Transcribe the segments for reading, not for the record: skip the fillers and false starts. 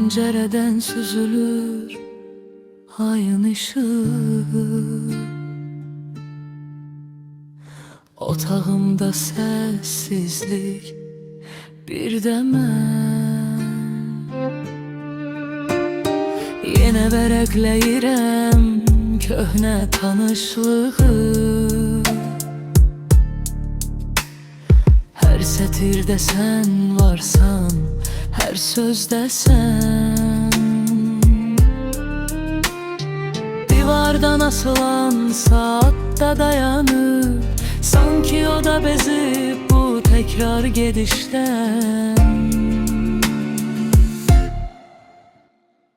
Pencereden süzülür ayın ışığı. Otağımda sessizlik bir de mən. Yenə vərəqləyirəm köhnə tanışlığı. Hər sətirdə sən varsan, hər sözdə sən. Divardan asılan saatda dayanır, sanki o da bezib bu tekrar gedişdən.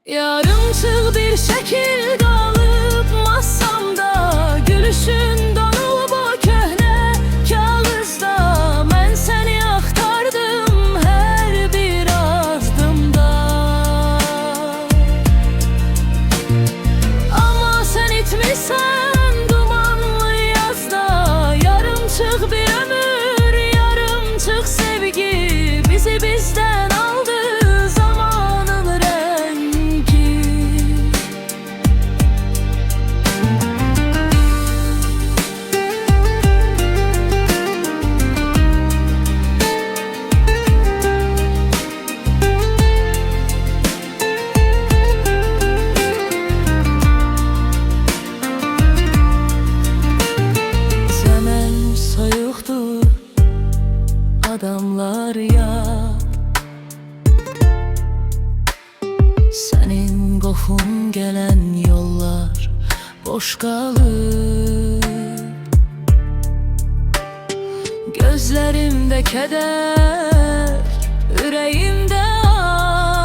Yarımçıq bir şəkil qalıb masamda, gülüşün donub o köhnə kağızda. Mən səni axtardım hər bir addımda, amma sən itmisən dumanlı yazda. Yarımçıq bir ömür, yarımçıq sevgi bizi bizdən aldı zamanın rengi. Zaman soyuqdur, adamlar yad. Sənin qoxun gələn yollar boş qalır. Gözlərimdə kədər, ürəyimdə ad.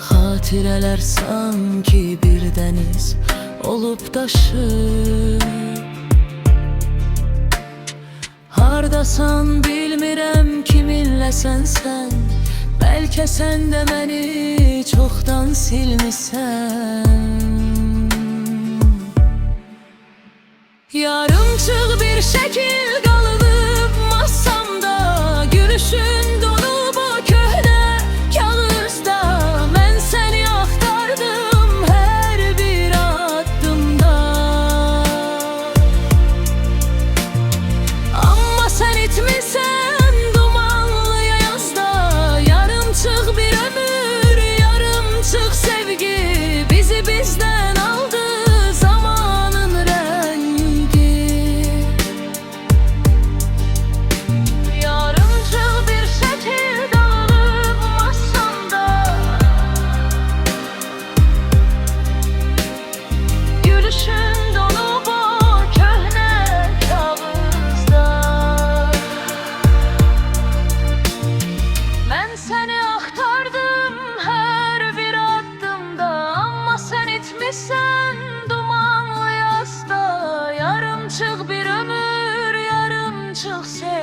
Xatirələr sanki bir dəniz olub daşır. Hardasan bilmirəm, kiminləsən sən. Bəlkə sən də məni çoxdan silmisən. Yarımçıq bir şəkil qalıb masamda, gülüşün donub o köhnə kağızda. Mən səni axtardım hər bir addımda, amma sən itmisən dumanlı yazda. Yarımçıq bir ömür, yarımçıq sevgi bizi bizdən aldı zamanın rengi. Yarımçıq bir şəkil qalıb masamda, gülüşün donub o köhnə kağızda. Mən səni axtardım hər bir addımda, amma sən itmisən dumanlı yazda. Yarımçıq bir ömür, yarımçıq sevgi